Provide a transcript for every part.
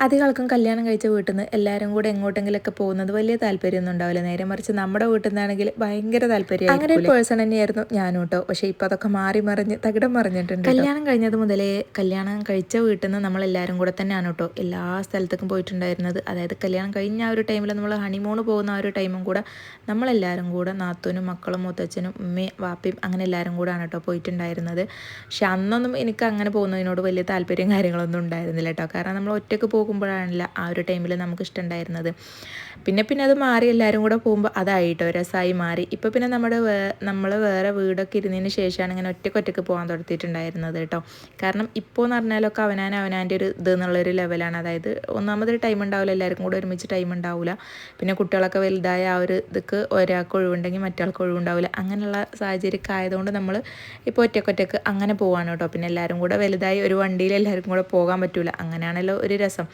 അധികം ആൾക്കും കല്യാണം കഴിച്ച വീട്ടിൽ നിന്ന് എല്ലാവരും കൂടെ എങ്ങോട്ടെങ്കിലൊക്കെ പോകുന്നത് വലിയ താല്പര്യമൊന്നും ഉണ്ടാവില്ല. നേരെ മറിച്ച് നമ്മുടെ വീട്ടിൽ നിന്നാണെങ്കിൽ ഭയങ്കര താല്പര്യം. അങ്ങനെ ഒരു പേഴ്സൺ തന്നെയായിരുന്നു ഞാനും കേട്ടോ. പക്ഷേ ഇപ്പോൾ അതൊക്കെ മാറി മറിഞ്ഞ് തകിടം മറിഞ്ഞിട്ടുണ്ട്. കല്യാണം കഴിഞ്ഞത് മുതലേ കല്യാണം കഴിച്ച വീട്ടിൽ നിന്ന് നമ്മളെല്ലാവരും കൂടെ തന്നെയാണ് കേട്ടോ എല്ലാ സ്ഥലത്തേക്കും പോയിട്ടുണ്ടായിരുന്നത്. അതായത് കല്യാണം കഴിഞ്ഞ ആ ഒരു ടൈമിൽ നമ്മൾ ഹണിമൂൺ പോകുന്ന ആ ഒരു ടൈമും കൂടെ നമ്മളെല്ലാവരും കൂടെ നാത്തൂനും മക്കളും മുത്തച്ഛനും ഉമ്മയും വാപ്പയും അങ്ങനെ എല്ലാവരും കൂടെയാണ് കേട്ടോ പോയിട്ടുണ്ടായിരുന്നത്. പക്ഷെ അന്നൊന്നും എനിക്ക് അങ്ങനെ പോകുന്നതിനോട് വലിയ താല്പര്യം കാര്യങ്ങളൊന്നും ഉണ്ടായിരുന്നില്ല കേട്ടോ. കാരണം നമ്മൾ ഒറ്റയ്ക്ക് പോകുമ്പോഴാണല്ലോ ആ ഒരു ടൈമിൽ നമുക്ക് ഇഷ്ടമുണ്ടായിരുന്നത്. പിന്നെ അത് മാറി എല്ലാവരും കൂടെ പോകുമ്പോൾ അതായിട്ടോ രസമായി മാറി. ഇപ്പോൾ പിന്നെ നമ്മൾ വേറെ വീടൊക്കെ ഇരുന്നതിന് ശേഷമാണ് ഇങ്ങനെ ഒറ്റയ്ക്ക് പോകാൻ തുടങ്ങിയിട്ടുണ്ടായിരുന്നത് കേട്ടോ. കാരണം ഇപ്പോൾ എന്ന് പറഞ്ഞാലൊക്കെ അവനാൻ്റെ ഒരു ഇത് എന്നുള്ളൊരു ലെവലാണ്. അതായത് ഒന്നാമതൊരു ടൈം ഉണ്ടാവില്ല, എല്ലാവർക്കും കൂടെ ഒരുമിച്ച് ടൈം ഉണ്ടാവില്ല. പിന്നെ കുട്ടികളൊക്കെ വലുതായ ആ ഒരു ഇതൊക്കെ ഒരാൾക്ക് ഒഴിവുണ്ടെങ്കിൽ മറ്റാൾക്ക് ഒഴിവുണ്ടാവില്ല. അങ്ങനെയുള്ള സാഹചര്യമൊക്കെ ആയതുകൊണ്ട് നമ്മൾ ഇപ്പോൾ ഒറ്റയ്ക്ക് അങ്ങനെ പോവാണ് കേട്ടോ. പിന്നെ എല്ലാവരും കൂടെ വലുതായി ഒരു വണ്ടിയിൽ എല്ലാവർക്കും കൂടെ പോകാൻ പറ്റില്ല. അങ്ങനെയാണല്ലോ ഒരു രസം.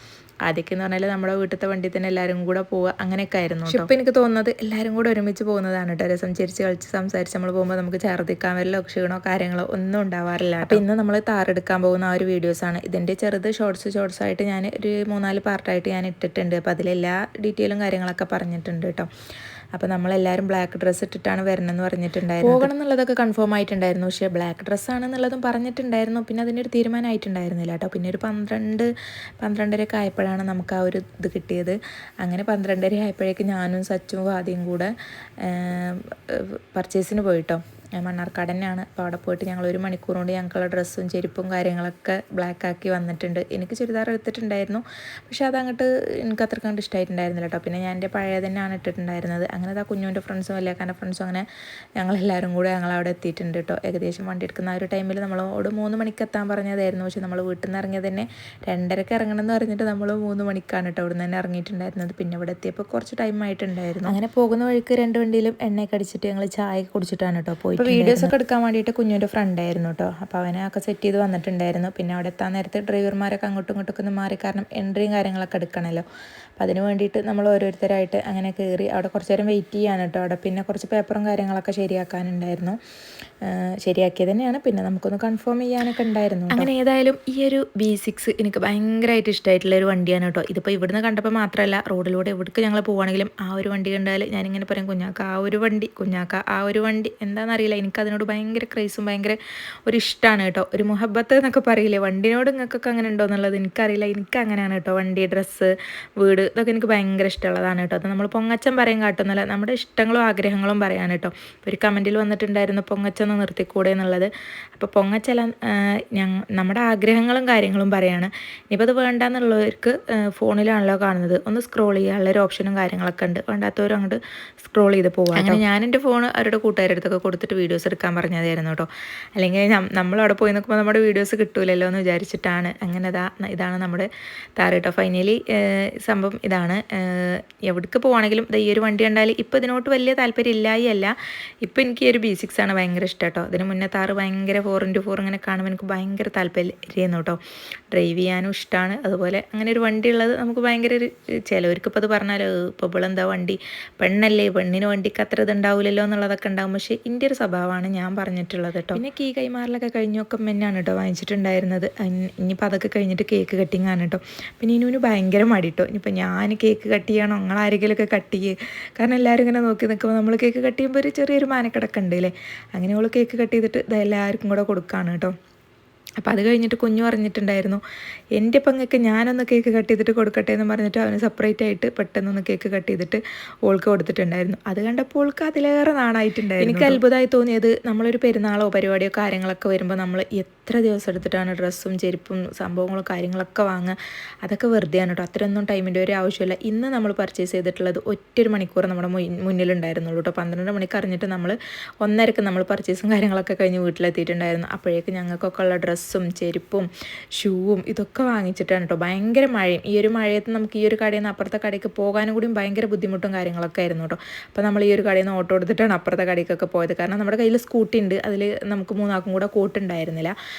ആദ്യമൊക്കെ എന്ന് പറഞ്ഞാൽ നമ്മുടെ വീട്ടിലത്തെ വണ്ടിയിൽ തന്നെ എല്ലാവരും കൂടെ പോവുക അങ്ങനെയൊക്കെ ആയിരുന്നു. പക്ഷെ ഇപ്പോൾ എനിക്ക് തോന്നുന്നത് എല്ലാവരും കൂടെ ഒരുമിച്ച് പോകുന്നതാണ് കേട്ടോ രസം. ചിരിച്ച് കളിച്ച് സംസാരിച്ച് നമ്മൾ പോകുമ്പോൾ നമുക്ക് ഛർദ്ദിക്കാൻ വരലോ ക്ഷീണോ കാര്യങ്ങളോ ഒന്നും ഉണ്ടാവാറില്ല. അപ്പോൾ ഇന്ന് നമ്മൾ താറെടുക്കാൻ പോകുന്ന ആ ഒരു വീഡിയോസാണ്. ഇതിൻ്റെ ചെറുത് ഷോർട്സ് ആയിട്ട് ഞാൻ ഒരു 3-4 പാർട്ടായിട്ട് ഞാൻ ഇട്ടിട്ടുണ്ട്. അപ്പോൾ അതിലെല്ലാ ഡീറ്റെയിലും കാര്യങ്ങളൊക്കെ പറഞ്ഞിട്ടുണ്ട് കേട്ടോ. അപ്പോൾ നമ്മളെല്ലാവരും ബ്ലാക്ക് ഡ്രസ്സ് ഇട്ടിട്ടാണ് വരണമെന്ന് പറഞ്ഞിട്ടുണ്ടായിരുന്നു. പോകണം എന്നുള്ളതൊക്കെ കൺഫേം ആയിട്ടുണ്ടായിരുന്നു. പക്ഷേ ബ്ലാക്ക് ഡ്രസ്സാണെന്നുള്ളതും പറഞ്ഞിട്ടുണ്ടായിരുന്നു. പിന്നെ അതിൻ്റെ ഒരു തീരുമാനമായിട്ടുണ്ടായിരുന്നില്ല കേട്ടോ. പിന്നെ ഒരു 12-12:30 ആയപ്പോഴാണ് നമുക്ക് ആ ഒരു ഇത് കിട്ടിയത്. അങ്ങനെ 12:30 ആയപ്പോഴേക്ക് ഞാനും സച്ചും വാദിയും കൂടെ പർച്ചേസിന് പോയിട്ടോ. മണ്ണാർക്കാട് തന്നെയാണ്. അപ്പോൾ അവിടെ പോയിട്ട് ഞങ്ങൾ 1 മണിക്കൂർ കൊണ്ട് ഞങ്ങൾക്കുള്ള ഡ്രസ്സും ചെരുപ്പും കാര്യങ്ങളൊക്കെ ബ്ലാക്ക് ആക്കി വന്നിട്ടുണ്ട്. എനിക്ക് ചുരിദാർ എടുത്തിട്ടുണ്ടായിരുന്നു, പക്ഷേ അതങ്ങോട്ട് എനിക്ക് അത്ര കണ്ട് ഇഷ്ടമായിട്ടുണ്ടായിരുന്നില്ല കേട്ടോ. പിന്നെ ഞാൻ എൻ്റെ പഴയ തന്നെയാണ് ഇട്ടിട്ടുണ്ടായിരുന്നത്. അങ്ങനെ ആ കുഞ്ഞുവിൻ്റെ ഫ്രണ്ട്സും വലിയക്കാൻ്റെ ഫ്രണ്ട്സും അങ്ങനെ ഞങ്ങളെല്ലാവരും കൂടെ ഞങ്ങളവിടെ എത്തിയിട്ടുണ്ട് കേട്ടോ. ഏകദേശം വണ്ടി എടുക്കുന്ന ആ ഒരു ടൈമിൽ നമ്മളോട് 3 മണിക്ക് എത്താൻ പറഞ്ഞതായിരുന്നു. പക്ഷേ നമ്മൾ വീട്ടിൽ നിന്ന് ഇറങ്ങിയത് തന്നെ 2:30 ഇറങ്ങണം എന്ന് പറഞ്ഞിട്ട് നമ്മൾ 3 മണിക്കാണ് കേട്ടോ അവിടെ നിന്ന് തന്നെ ഇറങ്ങിയിട്ടുണ്ടായിരുന്നത്. പിന്നെ ഇവിടെ എത്തിയപ്പോൾ കുറച്ച് ടൈം ആയിട്ടുണ്ടായിരുന്നു. അങ്ങനെ പോകുന്ന വഴിക്ക് 2 വണ്ടിയിലും എണ്ണയൊക്കെ അടിച്ചിട്ട് ഞങ്ങൾ ചായ കുടിച്ചിട്ടാണ് കേട്ടോ പോയി. അപ്പോൾ വീഡിയോസ് ഒക്കെ എടുക്കാൻ വേണ്ടിയിട്ട് കുഞ്ഞിൻ്റെ ഫ്രണ്ട് ആയിരുന്നു കേട്ടോ. അപ്പോൾ അവനെ ഒക്കെ സെറ്റ് ചെയ്ത് വന്നിട്ടുണ്ടായിരുന്നു. പിന്നെ അവിടെ എത്താൻ നേരത്തെ ഡ്രൈവർമാരൊക്കെ അങ്ങോട്ടും ഇങ്ങോട്ടൊക്കെ ഒന്ന് മാറി, കാരണം എൻട്രിയും കാര്യങ്ങളൊക്കെ എടുക്കണമല്ലോ. അപ്പോൾ അതിന് വേണ്ടിയിട്ട് നമ്മൾ ഓരോരുത്തരായിട്ട് അങ്ങനെ കയറി അവിടെ കുറച്ച് നേരം വെയിറ്റ് ചെയ്യാൻ കേട്ടോ. അവിടെ പിന്നെ കുറച്ച് പേപ്പറും കാര്യങ്ങളൊക്കെ ശരിയാക്കാനുണ്ടായിരുന്നു. ശരിയാക്കിയത് തന്നെയാണ്. പിന്നെ നമുക്കൊന്ന് കൺഫേം ചെയ്യാനൊക്കെ ഉണ്ടായിരുന്നു. അങ്ങനെ ഏതായാലും ഈ ഒരു B6 എനിക്ക് ഭയങ്കരമായിട്ട് ഇഷ്ടമായിട്ടുള്ള ഒരു വണ്ടിയാണ് കേട്ടോ. ഇതിപ്പോൾ ഇവിടുന്ന് കണ്ടപ്പോൾ മാത്രമല്ല, റോഡിലൂടെ എവിടേക്ക് ഞങ്ങൾ പോവുകയാണെങ്കിലും ആ ഒരു വണ്ടി കണ്ടാൽ ഞാനിങ്ങനെ പറയും, കുഞ്ഞാക്ക ആ ഒരു വണ്ടി എന്താണെന്നറിയില്ല, എനിക്കതിനോട് ഭയങ്കര ക്രേസും ഭയങ്കര ഒരു ഇഷ്ടമാണ് കേട്ടോ. ഒരു മുഹബത്ത് എന്നൊക്കെ പറയില്ലേ, വണ്ടിനോട് നിങ്ങൾക്കൊക്കെ അങ്ങനെ ഉണ്ടോ എന്നുള്ളത് എനിക്കറിയില്ല. എനിക്ക് അങ്ങനെയാണ് കേട്ടോ. വണ്ടി, ഡ്രസ്സ്, വീട് ഇതൊക്കെ എനിക്ക് ഭയങ്കര ഇഷ്ടമുള്ളതാണ് കേട്ടോ. അത് നമ്മൾ പൊങ്ങച്ചം പറയും കാട്ടുന്നില്ല, നമ്മുടെ ഇഷ്ടങ്ങളും ആഗ്രഹങ്ങളും പറയാൻ കേട്ടോ. ഒരു കമൻറ്റിൽ വന്നിട്ടുണ്ടായിരുന്നു പൊങ്ങച്ചം നിർത്തിക്കൂടെ എന്നുള്ളത്. അപ്പോൾ പൊങ്ങച്ചല നമ്മുടെ ആഗ്രഹങ്ങളും കാര്യങ്ങളും പറയാണ്. ഇനിയിപ്പോൾ അത് വേണ്ടാന്നുള്ളവർക്ക് ഫോണിലാണല്ലോ കാണുന്നത്, ഒന്ന് സ്ക്രോൾ ചെയ്യാനുള്ള ഒരു ഓപ്ഷനും കാര്യങ്ങളൊക്കെ ഉണ്ട്. വേണ്ടാത്തവരും അങ്ങോട്ട് സ്ക്രോൾ ചെയ്ത് പോകാം. അങ്ങനെ ഞാൻ എൻ്റെ ഫോൺ അവരുടെ കൂട്ടുകാരുടെ അടുത്തൊക്കെ കൊടുത്തിട്ട് വീഡിയോസ് എടുക്കാൻ പറഞ്ഞതായിരുന്നു കേട്ടോ. അല്ലെങ്കിൽ നമ്മളവിടെ പോയി നോക്കുമ്പോൾ നമ്മുടെ വീഡിയോസ് കിട്ടൂലല്ലോ എന്ന് വിചാരിച്ചിട്ടാണ്. അങ്ങനെ ഇതാണ് നമ്മുടെ താര കേട്ടോ. ഫൈനലി സംഭവം ഇതാണ്. എവിടേക്ക് പോവുകയാണെങ്കിലും ഈ ഒരു വണ്ടി കണ്ടാൽ ഇപ്പോൾ ഇതിനോട്ട് വലിയ താല്പര്യം ഇല്ലായി അല്ല, ഇപ്പോൾ എനിക്ക് ഈ ഒരു B6 ആണ് ഭയങ്കര ഇഷ്ടം കേട്ടോ. അതിന് മുന്നേ താറ് ഭയങ്കര 4x4 ഇങ്ങനെ കാണുമ്പോൾ എനിക്ക് ഭയങ്കര താല്പര്യമായിരുന്നു കേട്ടോ. ഡ്രൈവ് ചെയ്യാനും ഇഷ്ടമാണ്. അതുപോലെ അങ്ങനെ ഒരു വണ്ടി ഉള്ളത് നമുക്ക് ഭയങ്കര ഒരു, ചിലവർക്ക് ഇപ്പോൾ അത് പറഞ്ഞാൽ ഇപ്പോൾ ഇവളെന്താ വണ്ടി, പെണ്ണല്ലേ, പെണ്ണിന് വണ്ടിക്ക് അത്ര ഇതുണ്ടാവില്ലല്ലോ എന്നുള്ളതൊക്കെ ഉണ്ടാകും. പക്ഷേ എൻ്റെ ഒരു സ്വഭാവമാണ് ഞാൻ പറഞ്ഞിട്ടുള്ളത് കേട്ടോ. പിന്നെ കീ കൈമാറലൊക്കെ കഴിഞ്ഞൊക്കെ മെന്നാണ് കേട്ടോ വാങ്ങിച്ചിട്ടുണ്ടായിരുന്നത്. ഇനിയിപ്പോൾ അതൊക്കെ കഴിഞ്ഞിട്ട് കേക്ക് കട്ടിങ് ആണ് കേട്ടോ. പിന്നെ ഇനുവിന് ഭയങ്കര മടി കേട്ടോ. ഇനിയിപ്പോൾ ഞാൻ കേക്ക് കട്ട് ചെയ്യണോ, നിങ്ങളാരെങ്കിലുമൊക്കെ കട്ട് ചെയ്യുക, കാരണം എല്ലാവരും ഇങ്ങനെ നോക്കി നിൽക്കുമ്പോൾ നമ്മൾ കേക്ക് കട്ട് ചെയ്യുമ്പോൾ ഒരു ചെറിയൊരു മാനക്കിടക്ക ഉണ്ട് അല്ലേ. അങ്ങനെ അവൾ കേക്ക് കട്ട് ചെയ്തിട്ട് ഇതെല്ലാവർക്കും കൂടെ കൊടുക്കുകയാണ് കേട്ടോ. അപ്പോൾ അത് കഴിഞ്ഞിട്ട് കുഞ്ഞു പറഞ്ഞിട്ടുണ്ടായിരുന്നു, എൻ്റെ പങ്ങൊക്കെ ഞാനൊന്ന് കേക്ക് കട്ട് ചെയ്തിട്ട് കൊടുക്കട്ടെ എന്ന് പറഞ്ഞിട്ട് അവന് സെപ്പറേറ്റ് ആയിട്ട് പെട്ടെന്നൊന്ന് കേക്ക് കട്ട് ചെയ്തിട്ട് ഓൾക്ക് കൊടുത്തിട്ടുണ്ടായിരുന്നു. അത് കണ്ടപ്പോൾ ഓൾക്ക് അതിലേറെ നാണായിട്ടുണ്ടായിരുന്നു. എനിക്ക് അത്ഭുതമായി തോന്നിയത്, നമ്മളൊരു പെരുന്നാളോ പരിപാടിയോ കാര്യങ്ങളൊക്കെ വരുമ്പോൾ നമ്മൾ എത്ര ദിവസം എടുത്തിട്ടാണ് ഡ്രസ്സും ചെരുപ്പും സംഭവങ്ങളും കാര്യങ്ങളൊക്കെ വാങ്ങുക. അതൊക്കെ വെറുതെയാണ് കേട്ടോ. അത്രയൊന്നും ടൈമിൻ്റെ ഒരു ആവശ്യമില്ല. ഇന്ന് നമ്മൾ പർച്ചേസ് ചെയ്തിട്ടുള്ളത് 1 മണിക്കൂർ നമ്മുടെ മുന്നിലുണ്ടായിരുന്നുള്ളൂ കേട്ടോ. 12 മണിക്ക് അറിഞ്ഞിട്ട് നമ്മൾ 1:30 നമ്മൾ പർച്ചേസും കാര്യങ്ങളൊക്കെ കഴിഞ്ഞ് വീട്ടിലെത്തിയിട്ടുണ്ടായിരുന്നു. അപ്പോഴേക്ക് ഞങ്ങൾക്കൊക്കെ ഉള്ള ഡ്രസ്സും ചെരുപ്പും ഷൂവും ഇതൊക്കെ വാങ്ങിച്ചിട്ടാണ് കേട്ടോ. ഭയങ്കര മഴയും, ഈ ഒരു മഴയത്ത് നമുക്ക് ഈ ഒരു കടയിൽ നിന്ന് അപ്പുറത്തെ കടയ്ക്ക് പോകാനും കൂടിയും ഭയങ്കര ബുദ്ധിമുട്ടും കാര്യങ്ങളൊക്കെ ആയിരുന്നു കേട്ടോ. അപ്പോൾ നമ്മൾ ഈ ഒരു കടയിൽ നിന്ന് ഓട്ടോ എടുത്തിട്ടാണ് അപ്പുറത്തെ കടയ്ക്കൊക്കെ പോയത്. കാരണം നമ്മുടെ കയ്യിൽ സ്കൂട്ടി ഉണ്ട്, അതിൽ നമുക്ക് 3 ആൾക്കും കൂടെ കോട്ടുണ്ടായിരുന്നില്ല.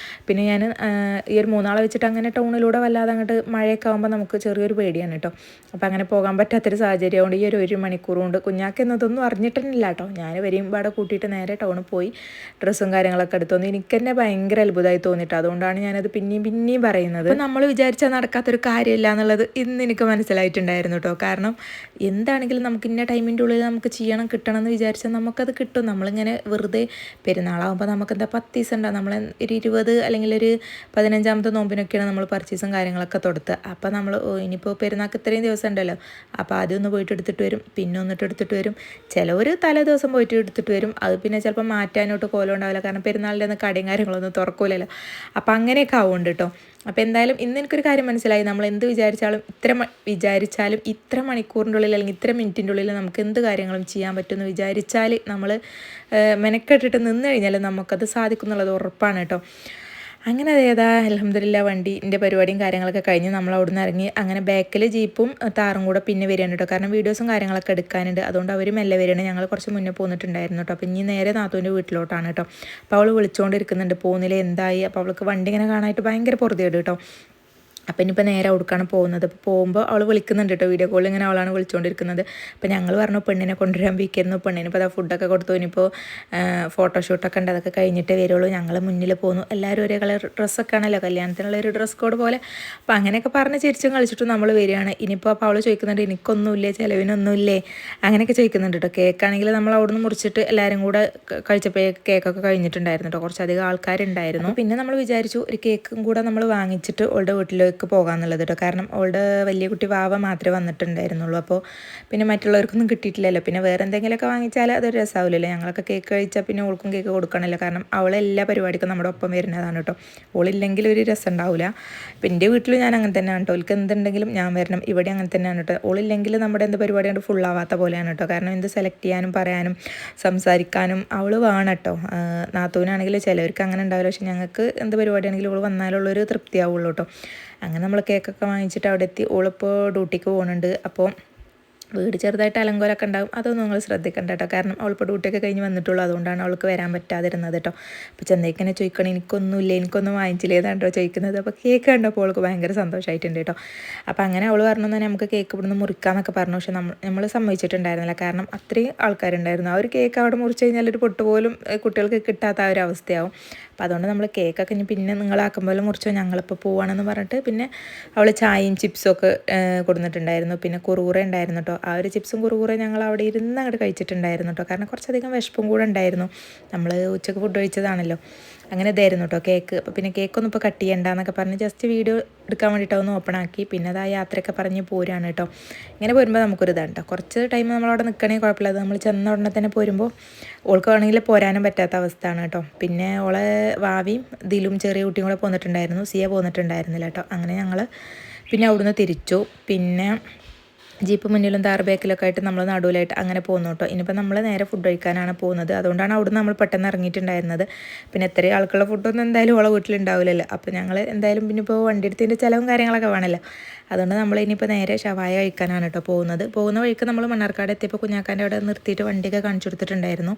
പിന്നെ ഞാൻ ഈ ഒരു 3 ആളെ വെച്ചിട്ട് അങ്ങനെ ടൗണിലൂടെ വല്ലാതെ അങ്ങോട്ട് മഴയൊക്കെ ആകുമ്പോൾ നമുക്ക് ചെറിയൊരു പേടിയാണ് കേട്ടോ. അപ്പോൾ അങ്ങനെ പോകാൻ പറ്റാത്തൊരു സാഹചര്യം കൊണ്ട് ഈ ഒരു 1 മണിക്കൂർ കൊണ്ട് കുഞ്ഞാക്ക് എന്നതൊന്നും അറിഞ്ഞിട്ടില്ല കേട്ടോ. ഞാൻ വരുമ്പോൾ അവിടെ കൂട്ടിയിട്ട് നേരെ ടൗണിൽ പോയി ഡ്രസ്സും കാര്യങ്ങളൊക്കെ എടുത്തു. എനിക്ക് തന്നെ ഭയങ്കര അത്ഭുതമായി തോന്നിയിട്ട് കേട്ടോ. അതുകൊണ്ടാണ് ഞാനത് പിന്നെയും പറയുന്നത്. അപ്പോൾ നമ്മൾ വിചാരിച്ചാൽ നടക്കാത്തൊരു കാര്യമില്ല എന്നുള്ളത് ഇന്ന് എനിക്ക് മനസ്സിലായിട്ടുണ്ടായിരുന്നു കേട്ടോ. കാരണം എന്താണെങ്കിലും നമുക്ക് ഇന്ന ടൈമിൻ്റെ ഉള്ളിൽ നമുക്ക് ചെയ്യണം കിട്ടണം എന്ന് വിചാരിച്ചാൽ നമുക്കത് കിട്ടും. നമ്മളിങ്ങനെ വെറുതെ പെരുന്നാളാകുമ്പോൾ നമുക്കെന്താ 10 ദിവസം ഉണ്ടാകും. നമ്മൾ ഒരു 20 അല്ലെങ്കിൽ ഒരു 15ാമത്തെ നോമ്പിനൊക്കെയാണ് നമ്മൾ പർച്ചേസും കാര്യങ്ങളൊക്കെ തൊടുത്ത്. അപ്പോൾ നമ്മൾ ഇനിയിപ്പോൾ പെരുന്നാൾക്ക് ഇത്രയും ദിവസം ഉണ്ടല്ലോ, അപ്പോൾ ആദ്യം ഒന്ന് പോയിട്ട് എടുത്തിട്ട് വരും, പിന്നെ ഒന്നിട്ട് എടുത്തിട്ട് വരും. ചിലവർ തലേ ദിവസം പോയിട്ട് എടുത്തിട്ട് വരും. അത് പിന്നെ ചിലപ്പോൾ മാറ്റാനോട്ട് കോലം ഉണ്ടാവില്ല, കാരണം പെരുന്നാളിൻ്റെ ഒന്ന് കടയും കാര്യങ്ങളൊന്നും തുറക്കൂലല്ലോ. അപ്പോൾ അങ്ങനെയൊക്കെ ആവുന്നുണ്ട് കേട്ടോ. അപ്പോൾ എന്തായാലും ഇന്ന് എനിക്കൊരു കാര്യം മനസ്സിലായി, നമ്മൾ എന്ത് വിചാരിച്ചാലും ഇത്ര മണിക്കൂറിൻ്റെ ഉള്ളിൽ അല്ലെങ്കിൽ ഇത്ര മിനിറ്റിൻ്റെ ഉള്ളിൽ നമുക്ക് എന്ത് കാര്യങ്ങളും ചെയ്യാൻ പറ്റുമെന്ന് വിചാരിച്ചാൽ നമ്മൾ മെനക്കെട്ടിട്ട് നിന്ന് കഴിഞ്ഞാൽ നമുക്കത് സാധിക്കും എന്നുള്ളത് ഉറപ്പാണ് കേട്ടോ. അങ്ങനെ അതേതാ അൽഹംദുലില്ലാ വണ്ടീൻ്റെ പരിപാടിയും കാര്യങ്ങളൊക്കെ കഴിഞ്ഞ് നമ്മൾ അവിടെ നിന്ന് ഇറങ്ങി. അങ്ങനെ ബാക്കിൽ ജീപ്പും താറും കൂടെ പിന്നെ വരികയാണ് കേട്ടോ, കാരണം വീഡിയോസും കാര്യങ്ങളൊക്കെ എടുക്കാനുണ്ട്. അതുകൊണ്ട് അവർ മെല്ലെ വരികയാണ്. ഞങ്ങൾ കുറച്ച് മുന്നേ പോന്നിട്ടുണ്ടായിരുന്നു കേട്ടോ. അപ്പോൾ ഇനി നേരെ നാത്തൂൻ്റെ വീട്ടിലോട്ടാണ് കേട്ടോ. അപ്പോൾ അവൾ വിളിച്ചുകൊണ്ടിരിക്കുന്നുണ്ട്, പോകുന്നില്ല എന്തായി. അപ്പോൾ അവൾക്ക് വണ്ടി ഇങ്ങനെ കാണാനായിട്ട് ഭയങ്കര പൊറുതിയേട് കേട്ടോ. അപ്പം ഇനിയിപ്പോൾ നേരെ അവിടേക്കാണ് പോകുന്നത്. അപ്പോൾ പോകുമ്പോൾ അവൾ വിളിക്കുന്നുണ്ട് കേട്ടോ, വീഡിയോ കോളിൽ ഇങ്ങനെ അവളാണ് വിളിച്ചുകൊണ്ടിരിക്കുന്നത്. അപ്പോൾ ഞങ്ങൾ പറഞ്ഞു പെണ്ണിനെ കൊണ്ടുവരാൻ വീക്കായിരുന്നു. പെണ്ണിന് ഇപ്പോൾ അതാ ഫുഡൊക്കെ കൊടുത്തു. ഇനിയിപ്പോൾ ഫോട്ടോഷൂട്ടൊക്കെ ഉണ്ട്, അതൊക്കെ കഴിഞ്ഞിട്ടേ വരുള്ളൂ. ഞങ്ങൾ മുന്നിൽ പോകുന്നു. എല്ലാവരും ഒരേ കളർ ഡ്രസ്സൊക്കെ ആണല്ലോ, കല്യാണത്തിനുള്ള ഒരു ഡ്രസ് കോഡ് പോലെ. അപ്പോൾ അങ്ങനെയൊക്കെ പറഞ്ഞ് ചിരിച്ചും കളിച്ചിട്ടും നമ്മൾ വരികയാണ്. ഇനിയിപ്പോൾ അപ്പോൾ അവൾ ചോദിക്കുന്നുണ്ട് എനിക്കൊന്നുമില്ലേ, ചിലവിനൊന്നുമില്ലേ, അങ്ങനെയൊക്കെ ചോദിക്കുന്നുണ്ട് കേട്ടോ. കേക്കാണെങ്കിൽ നമ്മൾ അവിടെ നിന്ന് മുറിച്ചിട്ട് എല്ലാവരും കൂടെ കഴിച്ചപ്പോൾ കേക്കൊക്കെ കഴിഞ്ഞിട്ടുണ്ടായിരുന്നു കേട്ടോ. കുറച്ചധികം ആൾക്കാരുണ്ടായിരുന്നു. പിന്നെ നമ്മൾ വിചാരിച്ചു ഒരു കേക്കും കൂടെ നമ്മൾ വാങ്ങിച്ചിട്ട് അവളുടെ വീട്ടിലേക്ക് പോകാമെന്നുള്ളത് കേട്ടോ. കാരണം അവളുടെ വലിയ കുട്ടി വാവ മാത്രമേ വന്നിട്ടുണ്ടായിരുന്നുള്ളൂ. അപ്പോൾ പിന്നെ മറ്റുള്ളവർക്കൊന്നും കിട്ടിയിട്ടില്ലല്ലോ. പിന്നെ വേറെ എന്തെങ്കിലുമൊക്കെ വാങ്ങിച്ചാൽ അതൊരു രസമാവില്ലല്ലോ. ഞങ്ങളൊക്കെ കേക്ക് കഴിച്ചാൽ പിന്നെ ഓൾക്കും കേക്ക് കൊടുക്കണമല്ലോ. കാരണം അവളെല്ലാ പരിപാടിക്കും നമ്മുടെ ഒപ്പം വരുന്നതാണ് കേട്ടോ. ഓളില്ലെങ്കിൽ ഒരു രസം ഉണ്ടാവില്ല. അപ്പം എൻ്റെ വീട്ടിൽ ഞാൻ അങ്ങനെ തന്നെയാണ് കേട്ടോ. ഓൾക്ക് എന്തുണ്ടെങ്കിലും ഞാൻ വരണം. ഇവിടെ അങ്ങനെ തന്നെയാണ് കേട്ടോ. ഓളില്ലെങ്കിൽ നമ്മുടെ എന്ത് പരിപാടി കൊണ്ട് ഫുള്ളാവാത്ത പോലെയാണ് കേട്ടോ. കാരണം എന്ത് സെലക്ട് ചെയ്യാനും പറയാനും സംസാരിക്കാനും അവൾ വേണം കേട്ടോ. നാത്തൂനാണെങ്കിൽ ചിലവർക്ക് അങ്ങനെ ഉണ്ടാവില്ല, പക്ഷെ ഞങ്ങൾക്ക് എന്ത് പരിപാടിയാണെങ്കിലും ഓൾ വന്നാലുള്ളൊരു തൃപ്തിയാവുള്ളൂ കേട്ടോ. അങ്ങനെ നമ്മൾ കേക്കൊക്കെ വാങ്ങിച്ചിട്ട് അവിടെ എത്തി. ഓളിപ്പോൾ ഡ്യൂട്ടിക്ക് പോകുന്നുണ്ട്. അപ്പോൾ വീട് ചെറുതായിട്ട് അലങ്കോലൊക്കെ ഉണ്ടാകും, അതൊന്നും നിങ്ങൾ ശ്രദ്ധിക്കണ്ട കേട്ടോ. കാരണം അവളിപ്പോൾ ഡ്യൂട്ടിയൊക്കെ കഴിഞ്ഞ് വന്നിട്ടുള്ളൂ, അതുകൊണ്ടാണ് അവൾക്ക് വരാൻ പറ്റാതിരുന്നത് കേട്ടോ. അപ്പോൾ ചെന്നൈക്കനെ ചോദിക്കണം എനിക്കൊന്നും വാങ്ങിച്ചില്ലേ എന്നാണ് കേട്ടോ ചോദിക്കുന്നത്. അപ്പോൾ കേക്ക് കണ്ടപ്പോൾ അവൾക്ക് ഭയങ്കര സന്തോഷമായിട്ടുണ്ട് കേട്ടോ. അപ്പോൾ അങ്ങനെ അവൾ പറഞ്ഞു തന്നെ നമുക്ക് കേക്ക് ഇവിടുന്ന് മുറിക്കാമെന്നൊക്കെ പറഞ്ഞു. പക്ഷെ നമ്മൾ സമ്മതിച്ചിട്ടുണ്ടായിരുന്നില്ല, കാരണം അത്രയും ആൾക്കാരുണ്ടായിരുന്നു. ആ ഒരു കേക്ക് അവിടെ മുറിച്ച് കഴിഞ്ഞാൽ ഒരു പൊട്ട് പോലും കുട്ടികൾക്ക് കിട്ടാത്ത ആ ഒരു അവസ്ഥയാവും. അപ്പോൾ അതുകൊണ്ട് നമ്മൾ കേക്കൊക്കെ ഇനി പിന്നെ നിങ്ങളാക്കും പോലെ മുറിച്ചോ, ഞങ്ങളിപ്പോൾ പോവുകയാണെന്ന് പറഞ്ഞിട്ട് പിന്നെ അവൾ ചായയും ചിപ്സും ഒക്കെ കൊടുത്തിട്ടുണ്ടായിരുന്നു. പിന്നെ കുറുകുറ ഉണ്ടായിരുന്നു കേട്ടോ. ആ ഒരു ചിപ്സും കുറുകുറയും ഞങ്ങൾ അവിടെ ഇരുന്ന് അങ്ങോട്ട് കഴിച്ചിട്ടുണ്ടായിരുന്നു കേട്ടോ. കാരണം കുറച്ചധികം വിശപ്പും കൂടെ ഉണ്ടായിരുന്നു, നമ്മൾ ഉച്ചക്ക് ഫുഡ് കഴിച്ചതാണല്ലോ. അങ്ങനെ ഇതായിരുന്നു കേട്ടോ കേക്ക്. അപ്പോൾ പിന്നെ കേക്കൊന്നും ഇപ്പോൾ കട്ട് ചെയ്യണ്ടെന്നൊക്കെ പറഞ്ഞ് ജസ്റ്റ് വീഡിയോ എടുക്കാൻ വേണ്ടിയിട്ട് ഒന്ന് ഓപ്പൺ ആക്കി. പിന്നെ അത് ആ യാത്രയൊക്കെ പറഞ്ഞ് പോരാണ് കേട്ടോ. ഇങ്ങനെ പോരുമ്പോൾ നമുക്കൊരു ഇതാണ് കേട്ടോ, കുറച്ച് ടൈം നമ്മളവിടെ നിൽക്കണമെങ്കിൽ കുഴപ്പമില്ല. അത് നമ്മൾ ചെന്ന ഉടനെ തന്നെ പോരുമ്പോൾ ഓൾക്ക് വേണമെങ്കിൽ പോരാനും പറ്റാത്ത അവസ്ഥയാണ് കേട്ടോ. പിന്നെ ഓളെ വാവിയും ദിലും ചെറിയ കുട്ടിയും കൂടെ പോന്നിട്ടുണ്ടായിരുന്നു, സിയ പോന്നിട്ടുണ്ടായിരുന്നില്ല കേട്ടോ. അങ്ങനെ ഞങ്ങൾ പിന്നെ അവിടുന്ന് തിരിച്ചു. പിന്നെ ജീപ്പ് മുന്നിലും താറ് ബാക്കിലൊക്കെ ആയിട്ട് നമ്മൾ നടുവിലായിട്ട് അങ്ങനെ പോകുന്നു കേട്ടോ. ഇനിയിപ്പോൾ നമ്മൾ നേരെ ഫുഡ് കഴിക്കാനാണ് പോകുന്നത്. അതുകൊണ്ടാണ് അവിടുന്ന് നമ്മൾ പെട്ടെന്ന് ഇറങ്ങിയിട്ടുണ്ടായിരുന്നത്. പിന്നെ എത്രയും ആൾക്കുള്ള ഫുഡൊന്നും എന്തായാലും ഓളെ വീട്ടിലുണ്ടാവില്ലല്ലോ. അപ്പോൾ ഞങ്ങൾ എന്തായാലും പിന്നെ ഇപ്പോൾ വണ്ടി എടുത്തതിൻ്റെ ചിലവും കാര്യങ്ങളൊക്കെ വേണമല്ലോ. അതുകൊണ്ട് നമ്മൾ ഇനിയിപ്പോൾ നേരെ ഷവായ കഴിക്കാനാണ് കേട്ടോ പോകുന്നത്. പോകുന്ന വഴിക്ക് നമ്മൾ മണ്ണാർക്കാട് എത്തിയപ്പോൾ കുഞ്ഞാക്കാൻ്റെ അവിടെ നിർത്തിയിട്ട് വണ്ടിയൊക്കെ കാണിച്ചു കൊടുത്തിട്ടുണ്ടായിരുന്നു.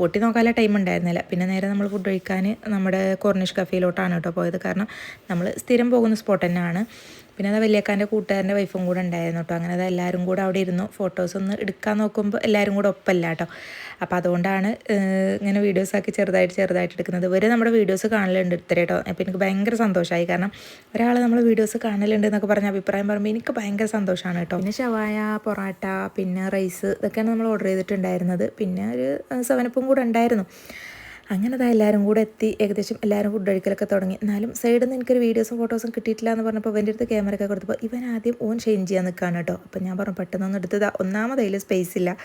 ഓട്ടി നോക്കാനുള്ള ടൈം ഉണ്ടായിരുന്നില്ല. പിന്നെ നേരെ നമ്മൾ ഫുഡ് കഴിക്കാൻ നമ്മുടെ കോർണിഷ് കഫേയിലോട്ടാണ് കേട്ടോ പോയത്. കാരണം നമ്മൾ സ്ഥിരം പോകുന്ന സ്പോട്ട് തന്നെയാണ്. പിന്നെ അത് വലിയക്കാൻ്റെ കൂട്ടുകാരൻ്റെ വൈഫും കൂടെ ഉണ്ടായിരുന്നു കേട്ടോ. അങ്ങനെ അത് എല്ലാവരും കൂടെ അവിടെ ഇരുന്നു ഫോട്ടോസ് ഒന്ന് എടുക്കാൻ നോക്കുമ്പോൾ എല്ലാവരും കൂടെ ഒപ്പമല്ല കേട്ടോ. അപ്പോൾ അതുകൊണ്ടാണ് ഇങ്ങനെ വീഡിയോസാക്കി ചെറുതായിട്ട് എടുക്കുന്നത്. ഇവർ നമ്മുടെ വീഡിയോസ് കാണലുണ്ട് ഇത്ര കേട്ടോ. അപ്പോൾ എനിക്ക് ഭയങ്കര സന്തോഷമായി, കാരണം ഒരാൾ നമ്മൾ വീഡിയോസ് കാണലുണ്ട് എന്നൊക്കെ പറഞ്ഞ അഭിപ്രായം പറയുമ്പോൾ എനിക്ക് ഭയങ്കര സന്തോഷമാണ് കേട്ടോ. പിന്നെ ഷവായ, പൊറാട്ട, പിന്നെ റൈസ് ഇതൊക്കെയാണ് നമ്മൾ ഓർഡർ ചെയ്തിട്ടുണ്ടായിരുന്നത്. പിന്നെ ഒരു 7-അപ്പും കൂടെ ഉണ്ടായിരുന്നു. അങ്ങനെ അതാ എല്ലാവരും കൂടെ എത്തി. ഏകദേശം എല്ലാവരും ഫുഡ് കഴിക്കലൊക്കെ തുടങ്ങി. എന്നാലും സൈഡിൽ നിന്ന് എനിക്കൊരു വീഡിയോസും ഫോട്ടോസും കിട്ടിയിട്ടില്ല എന്ന് പറഞ്ഞപ്പോൾ ഇവൻ്റെ അടുത്ത് ക്യാമറയൊക്കെ കൊടുത്തപ്പോൾ ഇവൻ ആദ്യം ചേഞ്ച് ചെയ്യാൻ നിൽക്കുകയാണ് കേട്ടോ. അപ്പോൾ ഞാൻ പറഞ്ഞു പെട്ടെന്നൊന്നും എടുത്തതാ, ഒന്നാമത് അതിൽ സ്പേസ് ഇല്ല,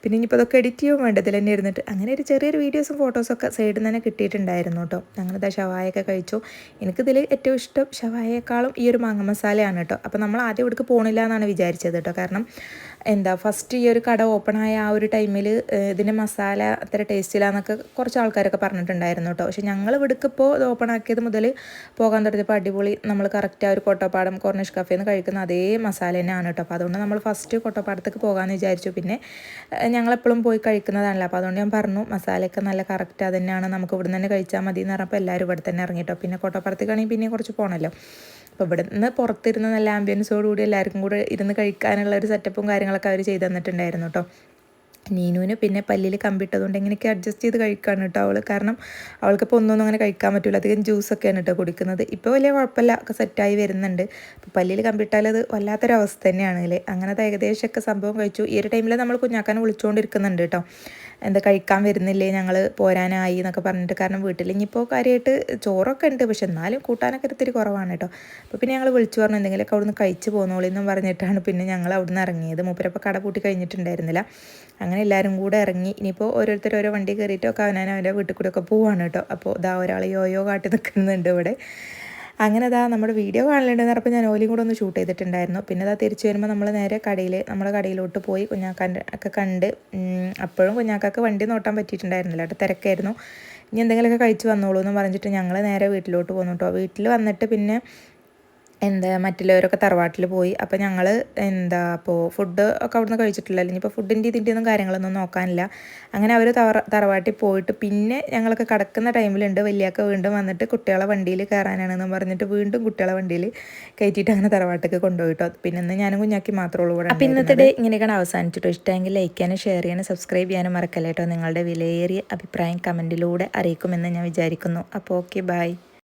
പിന്നെ ഇനിയിപ്പോൾ അതൊക്കെ എഡിറ്റ് ചെയ്യുമ്പോൾ വേണ്ടതിൽ തന്നെ ഇരുന്നിട്ട്. അങ്ങനെ ഒരു ചെറിയൊരു വീഡിയോസും ഫോട്ടോസൊക്കെ സൈഡിൽ നിന്ന് തന്നെ കിട്ടിയിട്ടുണ്ടായിരുന്നു കേട്ടോ. അങ്ങനെ ഇതാ ഷവായൊക്കെ കഴിച്ചു. എനിക്കിതിൽ ഏറ്റവും ഇഷ്ടം ഷവായേക്കാളും ഈ ഒരു മാങ്ങ മസാലയാണ് കേട്ടോ. അപ്പോൾ നമ്മൾ ആദ്യം ഇവിടേക്ക് പോകണില്ല എന്നാണ് വിചാരിച്ചത് കേട്ടോ. കാരണം ഫസ്റ്റ് ഈ ഒരു കട ഓപ്പണായ ആ ഒരു ടൈമിൽ ഇതിൻ്റെ മസാല അത്ര ടേസ്റ്റില്ല എന്നൊക്കെ കുറച്ച് ആൾക്കാരൊക്കെ പറഞ്ഞിട്ടുണ്ടായിരുന്നു കേട്ടോ. പക്ഷേ ഞങ്ങൾ ഇവിടേക്ക് ഇപ്പോൾ ഇത് ഓപ്പൺ ആക്കിയത് മുതൽ പോകാൻ തുടങ്ങിയപ്പോൾ അടിപൊളി, നമ്മൾ കറക്റ്റ് ആ ഒരു കോട്ടപ്പാടം കോർണിഷ് കഫേയിൽ നിന്ന് കഴിക്കുന്ന അതേ മസാല തന്നെയാണ് കേട്ടോ. അപ്പോൾ അതുകൊണ്ട് നമ്മൾ ഫസ്റ്റ് കോട്ടപ്പാടത്തേക്ക് പോകാമെന്ന് വിചാരിച്ചു. പിന്നെ ഞങ്ങളെപ്പോഴും പോയി കഴിക്കുന്നതാണല്ലോ. അപ്പോൾ അതുകൊണ്ട് ഞാൻ പറഞ്ഞു മസാലയൊക്കെ നല്ല കറക്റ്റ് അത് തന്നെയാണ്, നമുക്ക് ഇവിടെ നിന്ന് തന്നെ കഴിച്ചാൽ മതി എന്ന് പറഞ്ഞപ്പോൾ എല്ലാവരും ഇവിടെ തന്നെ ഇറങ്ങി കേട്ടോ. പിന്നെ കോട്ടപ്പാടത്തേക്കാണെങ്കിൽ പിന്നെ കുറച്ച് പോകണമല്ലോ. അപ്പോൾ ഇവിടെ നിന്ന് പുറത്തിരുന്ന് നല്ല ആംബിയൻസോടുകൂടി എല്ലാവർക്കും കൂടെ ഇരുന്ന് കഴിക്കാനുള്ള ഒരു സെറ്റപ്പും കാര്യങ്ങളൊക്കെ അവർ ചെയ്ത് തന്നിട്ടുണ്ടായിരുന്നു കേട്ടോ. നീനുവിന് പിന്നെ പല്ലിൽ കമ്പിട്ടതുകൊണ്ട് എങ്ങനെയൊക്കെ അഡ്ജസ്റ്റ് ചെയ്ത് കഴിക്കുകയാണ് കേട്ടോ അവൾ. കാരണം അവൾക്കിപ്പോൾ ഒന്നും അങ്ങനെ കഴിക്കാൻ പറ്റില്ല, അധികം ജ്യൂസൊക്കെയാണ് കേട്ടോ കുടിക്കുന്നത്. ഇപ്പോൾ വലിയ കുഴപ്പമില്ല, ഒക്കെ സെറ്റായി വരുന്നുണ്ട്. ഇപ്പോൾ പല്ലിൽ കമ്പിട്ടാൽ അത് വല്ലാത്തൊരവസ്ഥ തന്നെയാണ് അല്ലേ. അങ്ങനത്തെ ഏകദേശമൊക്കെ സംഭവം കഴിച്ചു. ഈ ഒരു ടൈമിൽ നമ്മൾ കുഞ്ഞാക്കാനെ വിളിച്ചുകൊണ്ടിരിക്കുന്നുണ്ട് കേട്ടോ, എന്താ കഴിക്കാൻ വരുന്നില്ലേ, ഞങ്ങൾ പോരാനായി എന്നൊക്കെ പറഞ്ഞിട്ട്. കാരണം വീട്ടിൽ ഇനിയിപ്പോൾ കാര്യമായിട്ട് ചോറൊക്കെ ഉണ്ട്, പക്ഷെ എന്നാലും കൂട്ടാനൊക്കെ ഇത്തിരി കുറവാണ് കേട്ടോ. അപ്പോൾ പിന്നെ ഞങ്ങൾ വിളിച്ചു പറഞ്ഞു എന്തെങ്കിലുമൊക്കെ അവിടുന്ന് കഴിച്ച് പോന്നോളിന്നും പറഞ്ഞിട്ടാണ് പിന്നെ ഞങ്ങൾ അവിടുന്ന് ഇറങ്ങിയത്. മൂപ്പരപ്പോൾ കട പൂട്ടി കഴിഞ്ഞിട്ടുണ്ടായിരുന്നില്ല. അങ്ങനെ എല്ലാവരും കൂടെ ഇറങ്ങി. ഇനിയിപ്പോൾ ഓരോരുത്തർ ഓരോ വണ്ടി കയറിയിട്ടൊക്കെ അവനവൻ്റെ വീട്ടിൽ കൂടെ ഒക്കെ പോവാണ് കേട്ടോ. അപ്പോൾ ഇതാ ഒരാൾ യോയോ കാട്ടി നിൽക്കുന്നുണ്ട് ഇവിടെ. അങ്ങനെ അതാ നമ്മുടെ വീഡിയോ കാണലുണ്ടെന്ന് പറഞ്ഞപ്പോൾ ഞാൻ ഓലിയും കൂടെ ഒന്ന് ഷൂട്ട് ചെയ്തിട്ടുണ്ടായിരുന്നു. പിന്നെ അതാ തിരിച്ചു വരുമ്പോൾ നമ്മൾ നേരെ നമ്മുടെ കടയിലോട്ട് പോയി കുഞ്ഞാക്കാൻ്റെ ഒക്കെ കണ്ട്. അപ്പോഴും കുഞ്ഞാക്കാക്ക് വണ്ടി നോട്ടാൻ പറ്റിയിട്ടുണ്ടായിരുന്നില്ല കേട്ടോ, തിരക്കായിരുന്നു. ഇനി എന്തെങ്കിലുമൊക്കെ കഴിച്ച് വന്നോളൂ എന്ന് പറഞ്ഞിട്ട് ഞങ്ങൾ നേരെ വീട്ടിലോട്ട് പോന്നു കേട്ടോ. വീട്ടിൽ വന്നിട്ട് പിന്നെ മറ്റുള്ളവരൊക്കെ തറവാട്ടിൽ പോയി. അപ്പോൾ ഞങ്ങൾ അപ്പോൾ ഫുഡ് ഒക്കെ അവിടുന്ന് കഴിച്ചിട്ടില്ലല്ലോ, ഇനിയിപ്പോൾ ഫുഡിൻ്റെ ഇതിൻ്റെ ഒന്നും കാര്യങ്ങളൊന്നും നോക്കാനില്ല. അങ്ങനെ അവർ തറവാട്ടിൽ പോയിട്ട് പിന്നെ ഞങ്ങളൊക്കെ കിടക്കുന്ന ടൈമിലുണ്ട് വലിയൊക്കെ വീണ്ടും വന്നിട്ട് കുട്ടികളെ വണ്ടിയിൽ കയറാനാണെന്ന് പറഞ്ഞിട്ട് വീണ്ടും കുട്ടികളെ വണ്ടിയിൽ കയറ്റിയിട്ട് അങ്ങനെ തറവാട്ടിലേക്ക് കൊണ്ടുപോയിട്ടോ. പിന്നെ ഇന്ന് ഞാനും കുഞ്ഞാക്കി മാത്രമേ ഉള്ളൂ ഇവിടെ. അപ്പോൾ ഇന്നത്തെ ഡേ ഇങ്ങനെയൊക്കെയാണ് അവസാനിച്ചിട്ടോ. ഇഷ്ടമെങ്കിൽ ലൈക്ക് ചെയ്യാനും ഷെയർ ചെയ്യാനും സബ്സ്ക്രൈബ് ചെയ്യാനും മറക്കല്ലേ കേട്ടോ. നിങ്ങളുടെ വിലയേറിയ അഭിപ്രായം കമൻറ്റിലൂടെ അറിയിക്കുമെന്ന് ഞാൻ വിചാരിക്കുന്നു. അപ്പോൾ ഓക്കെ, ബൈ.